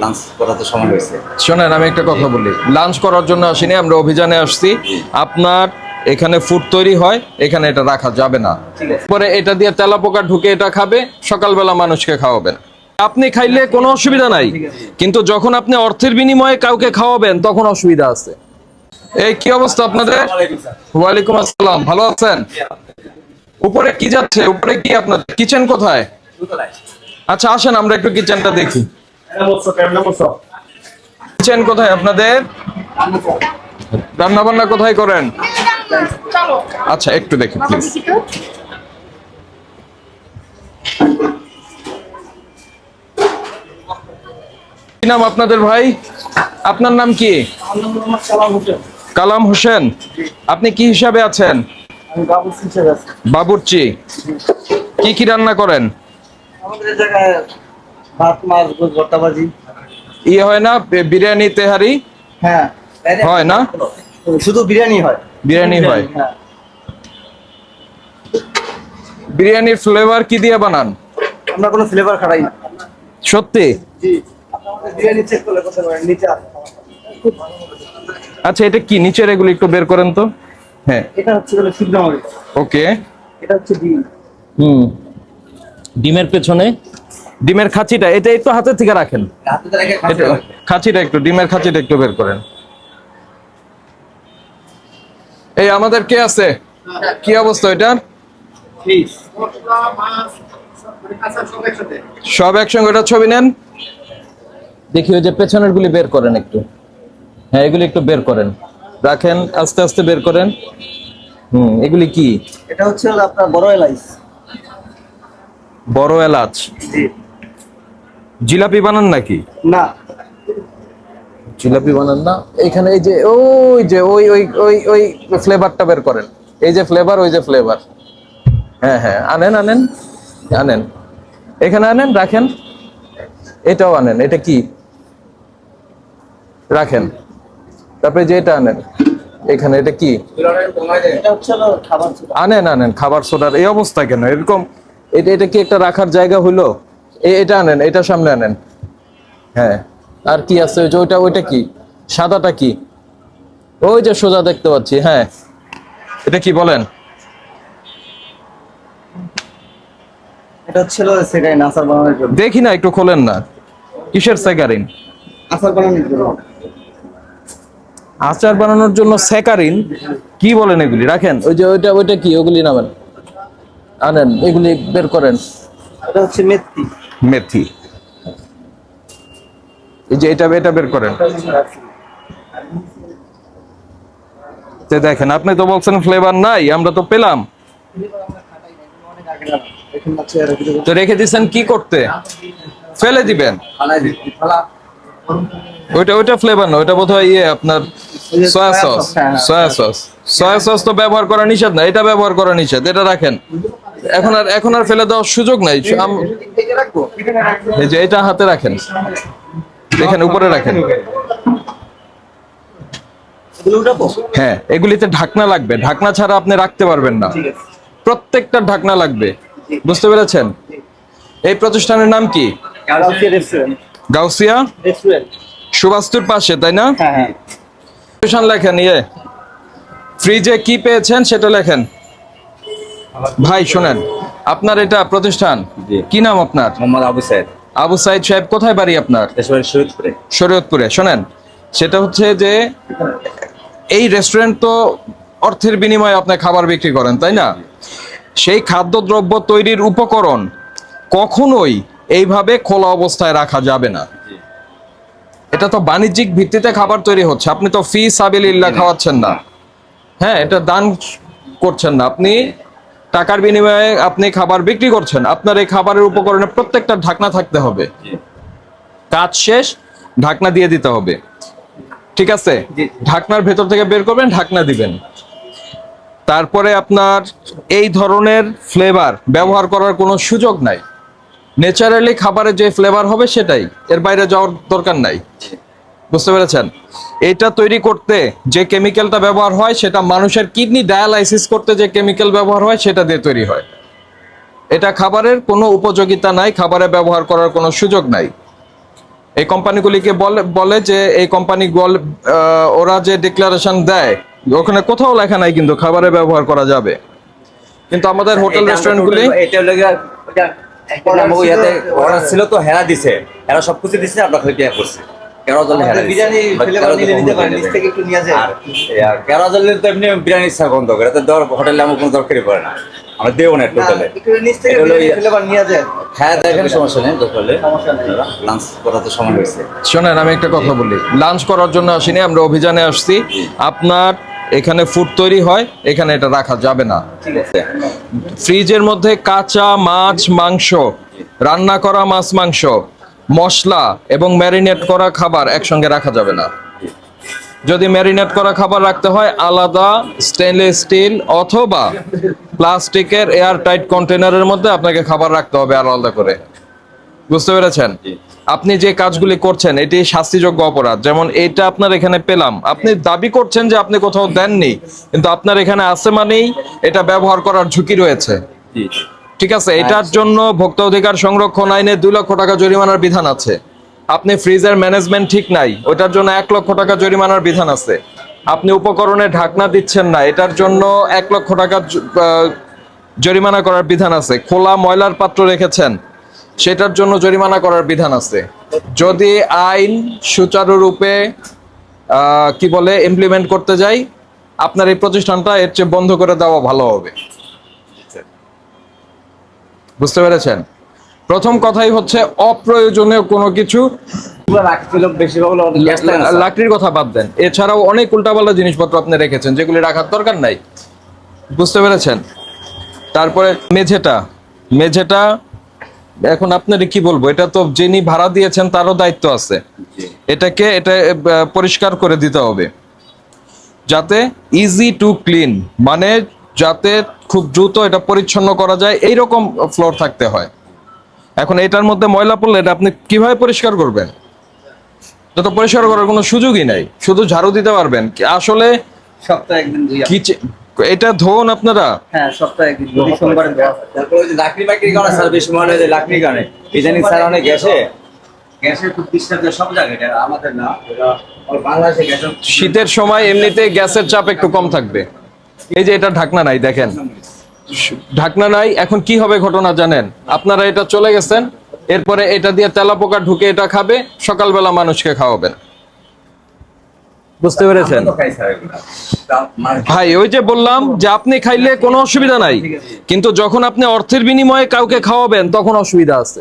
Lunch করাতে সময় হয়েছে। শোনেন, আমি একটা কথা বলি, লাঞ্চ করার জন্য আসিনি, আমরা অভিযানে আসছি। আপনার এখানে ফুড তৈরি হয়, এখানে এটা রাখা যাবে না। পরে এটা দিয়ে তেলাপোকা ঢুকে এটা খাবে, সকালবেলা মানুষকে খাওয়াবেন। আপনি খাইলে কোনো অসুবিধা নাই, কিন্তু যখন আপনি অর্থের বিনিময়ে কাউকে খাওয়াবেন তখন অসুবিধা আছে। এই কি অবস্থা আপনাদের? ওয়ালাইকুম আসসালাম, ভালো আছেন? উপরে কি যাচ্ছে? উপরে কি আপনার কিচেন কোথায়? আচ্ছা আসেন আমরা একটু কিচেনটা দেখি। কিচেন কোথায় আপনাদের? রান্না বান্না কোথায় করেন? আচ্ছা একটু দেখি প্লিজ। কি নাম আপনাদের ভাই? আপনার নাম কি? কালাম হোসেন। আপনি কি হিসাবে আছেন? বাবুর্চি। কি কি রান্না করেন? আমাদের জায়গায় ভাত, মাছ, ভর্তা, ভাজি। ইয়ে হয় না বিরিয়ানি তেহারি? হ্যাঁ হয় না? শুধু বিরিয়ানি হয়। বিরিয়ানি হয়। হ্যাঁ। বিরিয়ানির ফ্লেভার কি দিয়ে বানান? আমরা কোনো ফ্লেভার খাই না। সত্যি? জি। আমাদের বিরিয়ানি চেক করলে কথা বলেন নিচে আছে। আচ্ছা এটা কি নিচের এগুলো একটু বের করেন তো। হ্যাঁ এটা হচ্ছে হলো সিদ্ধ মরিচ। ওকে। এটা হচ্ছে ডিম। ডিমের পেছনে ডিমের খাঁচিটা এটা একটু হাতের থেকে রাখেন। হাতে রেখে এটা খাঁচিটা একটু, ডিমের খাঁচিটা একটু বের করেন। এই আমাদের কে আছে? কি অবস্থা এটার? ফিশ। সব একসঙ্গে ওটা ছবি নেন দেখি। ওই যে পেছনের গুলি বের করেন একটু। হ্যাঁ এগুলি একটু বের করেন, রাখেন আস্তে আস্তে বের করেন। এগুলি কি? এটা হচ্ছে হলো আপনার বড় এলাচ। বড় এলাচ। জি। জিলাপি বানান নাকি? না। জিলাপি বানান না। এখানে এই যে ওই যে ওই ওই ওই ওই ফ্লেভারটা বের করেন। এই যে ফ্লেভার, ওই যে ফ্লেভার। হ্যাঁ হ্যাঁ আনেন আনেন আনেন, এখানে আনেন, রাখেন। এটাও আনেন। এটা কি? রাখেন। তারপরে যে এটা আনেন এখানে, এটা কি? এটা হচ্ছে হলো খাবার সোডা। আনেন আনেন। খাবার সোডার এই অবস্থা কেন এরকম? এটা এটা কি একটা রাখার জায়গা হইলো? এটা আনেন, এটা সামনে আনেন। হ্যাঁ আর কি আছে? ওই যে ওইটা, ওইটা কি? সাদাটা কি? ওই যে সোজা দেখতে পাচ্ছি। হ্যাঁ এটা কি বলেন? এটা হচ্ছে হলো সেকাইন আচার বানানোর জন্য। দেখি না, একটু খোলেন না। কিসের স্যাকারিন? আচার বানানোর জন্য। আচার বানানোর জন্য স্যাকারিন? কি বলেন এগুলি? রাখেন। ওই যে ওইটা, ওইটা কি? ওগুলি নামেন, আনেন, এগুলি বের করেন। এটা হচ্ছে মেথি। মেথি। এই যে এটা, এটা বের করেন। দেখেন আপনি তো বলছেন ফ্লেভার নাই, আমরা তো পেলাম। তো রেখে দিচ্ছেন কি করতে? ফেলে দিবেন? ওইটা, ওইটা ফ্লেভার না, ওইটা বোধহয় ইয়ে আপনার soya sauce. Soya sauce, soya sauce তো ব্যবহার করা নিষেধ না, এটা ব্যবহার করা নিষেধ। এটা রাখেন। এখন আর ফেলে দেওয়ার সুযোগ নাই। এই যে এটা হাতে রাখেন, দেখেন উপরে রাখেন। হ্যাঁ এগুলিতে ঢাকনা লাগবে, ঢাকনা ছাড়া আপনি রাখতে পারবেন না। প্রত্যেকটা ঢাকনা লাগবে, বুঝতে পেরেছেন? এই প্রতিষ্ঠানের নাম কি? গাউসিয়া সুবাস্তুর পাশে, তাই না? লেখেন ইয়ে ফ্রিজে কি পেয়েছেন সেটা লেখেন। ভাই শোনেন, আপনার এটা প্রতিষ্ঠান, কি নাম আপনার? মোহাম্মদ আবু সাইদ। আবু সাইদ সাহেব, কোথায় বাড়ি আপনার? শরীয়তপুরে। শরীয়তপুরে। শোনেন, সেটা হচ্ছে যে এই রেস্টুরেন্ট তো অর্থের বিনিময়ে আপনি খাবার বিক্রি করেন, তাই না? সেই খাদ্যদ্রব্য তৈরির উপকরণ কখনোই এইভাবে খোলা অবস্থায় রাখা যাবে না। এটা তো বাণিজ্যিক ভিত্তিতে খাবার তৈরি হচ্ছে, আপনি তো ফি সাবিলিল্লাহ খাওয়াচ্ছেন না। হ্যাঁ এটা দান করছেন না, আপনি টাকার বিনিময়ে আপনি খাবার বিক্রি করছেন। আপনার এই খাবারের উপকরণে প্রত্যেকটা ঢাকনা থাকতে হবে। কাজ শেষ ঢাকনা দিয়ে দিতে হবে, ঠিক আছে? ঢাকনার ভেতর থেকে বের করবেন, ঢাকনা দিবেন। তারপরে আপনার এই ধরনের ফ্লেভার ব্যবহার করার কোনো সুযোগ নাই। ন্যাচারালি খাবারের যে ফ্লেভার হবে সেটাই, এর বাইরে যাওয়ার দরকার নাই। বুঝতে পেরেছেন? এটা তৈরি করতে যে কেমিক্যালটা ব্যবহার হয় সেটা মানুষের কিডনি ডায়ালাইসিস করতে যে কেমিক্যাল ব্যবহার হয় সেটা দিয়ে তৈরি হয়। এটা খাবারের কোনো উপযোগিতা নাই, খাবারে ব্যবহার করার কোনো সুযোগ নাই। এই কোম্পানিগুলিকে বলে যে এই কোম্পানি ওরা যে ডিক্লারেশন দেয় ওখানে কোথাও লেখা নাই কিন্তু খাবারে ব্যবহার করা যাবে, কিন্তু আমাদের হোটেল রেস্টুরেন্টগুলি এটা অর্ডার ছিল তো হেরা দিছে, এরা সবকিছু দিছে, আমরা খালি পেয়ে করছি। কেরাজল হেরা দিছে। বিরিয়ানি ফ্লেভার নিলে নিতে পারেন, নিচ থেকে একটু নিয়ে যায়। আর কেরাজলের তো এমনি বিরিয়ানি ইচ্ছা গন্ধ করে, তো দেওয়ার হোটেলে আমার কোনো দরকারই পড়ে না, আমরা দেবো না টোটালে। একটু নিচ থেকে এটা হলো বিরিয়ানি ফ্লেভার নিয়ে যায়। হ্যাঁ দেখেন, সমস্যা নেই, দরকারে সমস্যা নেই। লাঞ্চ করা তো সময় হয়েছে। শোনেন, আমি একটা কথা বলি, লাঞ্চ করার জন্য আসিনি, আমরা অভিযানে আসছি। আপনার এখানে ফুড তৈরি হয়, এখানে এটা রাখা যাবে না। ঠিক আছে। ফ্রিজের মধ্যে কাঁচা মাছ মাংস, রান্না করা মাছ মাংস, মশলা এবং ম্যারিনেট করা খাবার একসঙ্গে রাখা যাবে না। যদি ম্যারিনেট করা খাবার রাখতে হয় আলাদা স্টেনলেস স্টিল অথবা প্লাস্টিকের এয়ার টাইট কন্টেনারের মধ্যে আপনাকে খাবার রাখতে হবে আলাদা করে। বুঝতে পেরেছেন? আপনি যে কাজগুলি করছেন এটি শাস্তিযোগ্য অপরাধ। যেমন এটা আপনার এখানে পেলাম, আপনি দাবি করছেন যে আপনি কোথাও দেননি, কিন্তু আপনার এখানে আছে মানেই এটা ব্যবহার করার ঝুঁকি রয়েছে। জি। ঠিক আছে, এটার জন্য ভোক্তা অধিকার সংরক্ষণ আইনে 2 লক্ষ টাকা জরিমানার বিধান আছে। আপনি ফ্রিজের ম্যানেজমেন্ট ঠিক নাই, ওটার জন্য 1 লক্ষ টাকা জরিমানার বিধান আছে। আপনি উপকরণে ঢাকনা দিচ্ছেন না, এটার জন্য 1 লক্ষ টাকা জরিমানা করার বিধান আছে। খোলা ময়লার পাত্র রেখেছেন, সেটার জন্য জরিমানা করার বিধান আছে। যদি আইন সুচারুরূপে কি বলে ইমপ্লিমেন্ট করতে যাই, আপনার এই প্রতিষ্ঠানটা এর চেয়ে বন্ধ করে দেওয়া ভালো হবে। বুঝতে পেরেছেন? প্রথম কথাই হচ্ছে অপ্রয়োজনীয় কোনো কিছু, রাখছিল বেশিরভাগ হলো গ্যাস লাগে না, স্যার। লাকড়ির কথা বাদ দেন, এছাড়াও অনেক উল্টাপাল্টা জিনিসপত্র আপনি রেখেছেন যেগুলি রাখার দরকার নাই। বুঝতে পেরেছেন? তারপরে মেঝেটা এখন আপনার কি বলবো, এটা তো যিনি ভাড়া দিয়েছেন তারও দায়িত্ব আছে। এটা পরিষ্কার করে দিতে হবে যাতে ইজি টু ক্লিন, মানে যাতে খুব দ্রুত এটা পরিচ্ছন্ন করা যায়, এইরকম ফ্লোর থাকতে হয়। এখন এটার মধ্যে ময়লা পড়লে এটা আপনি কিভাবে পরিষ্কার করবেন? এটা তো পরিষ্কার করার কোনো সুযোগই নাই, শুধু ঝাড়ু দিতে পারবেন। আসলে সপ্তাহে একদিন ধুই। এটা ধোন আপনারা? হ্যাঁ, সপ্তাহে একদিন, প্রতি সোমবারে ধোয়া হয়। তারপরে ওই যে লাকড়ি বাকড়ির কারণে স্যার বেশি মনে হয় যে লাকড়ির কারণে ইদানিং স্যার অনেক গ্যাসের খুব ডিস্টার্ব সব জায়গায়, এটা আমাদের না, এটা বাংলাদেশে গ্যাসের শীতের সময় এমনিতে গ্যাসের চাপ একটু কম থাকবে। এই যে এটা ঢাকনা নাই, দেখেন ঢাকনা নাই। এখন কি হবে ঘটনা জানেন? আপনারা এটা চলে গেছেন, এরপরে এটা দিয়ে তেলাপোকা ঢুকে এটা খাবে, সকালবেলা মানুষকে খাওয়াবেন। বুঝতে পেরেছেন? খাই স্যার এগুলো। ভাই ওই যে বললাম যে আপনি খাইলে কোনো অসুবিধা নাই, কিন্তু যখন আপনি অর্থের বিনিময়ে কাউকে খাওয়াবেন তখন অসুবিধা আছে।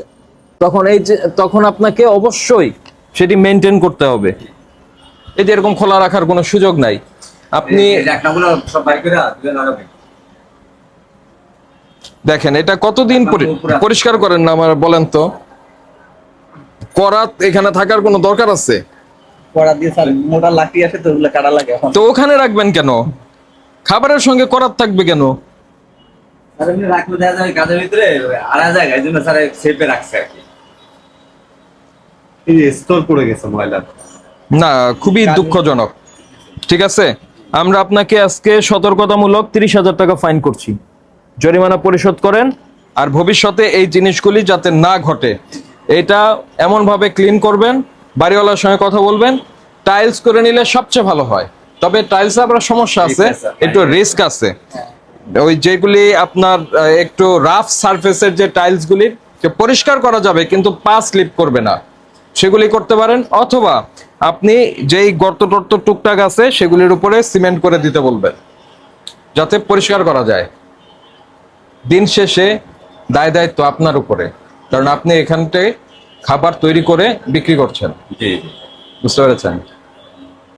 তখন আপনাকে অবশ্যই সেটি মেনটেন করতে হবে। এই যে এরকম খোলা রাখার কোনো সুযোগ নাই। আপনি ঢাকনাগুলো সব বাইর করে দিলে লাগাবেন। দেখেন এটা কতদিন পরিষ্কার করেন না, আমার বলেন তো। করাত এখানে থাকার কোনো দরকার আছে? কড়া দিয়ে স্যার মোটা লাকড়ি আসে তো, ওগুলো কাটা লাগে। এখন তো ওখানে রাখবেন কেন? খাবারের সঙ্গে করাত থাকবে কেন? স্যার এমনি রাখলে দেখা যায় কাজের ভিতরে আনা জায়গা, এই জন্য স্যার সেপে রাখছে আর কি। এই যে স্তর পড়ে গেছে ময়লা। না, খুবই দুঃখজনক। ঠিক আছে, আমরা আপনাকে আজকে সতর্কতামূলক 30,000 টাকা ফাইন করছি, জরিমানা পরিশোধ করেন। আর ভবিষ্যতে এই জিনিসগুলি যাতে না ঘটে এটা এমন ভাবে ক্লিন করবেন, বাড়িওয়ালার সঙ্গে কথা বলবেন। টাইলস করে নিলে সবচেয়ে ভালো হয়, তবে টাইলস আবার সমস্যা আছে, একটু রিস্ক আছে। ওই যেগুলি আপনার একটু রাফ সারফেসের যে টাইলসগুলি পরিষ্কার করা যাবে কিন্তু পা স্লিপ করবে না, সেগুলি করতে পারেন। অথবা আপনি যেই গর্ত টর্ত টুকটাক আছে সেগুলির উপরে সিমেন্ট করে দিতে বলবেন যাতে পরিষ্কার করা যায়। দিন শেষে দায়িত্ব আপনার উপরে, কারণ আপনি এখানটায় খাবার তৈরি করে বিক্রি করছেন। জি। বুঝতে পেরেছেন?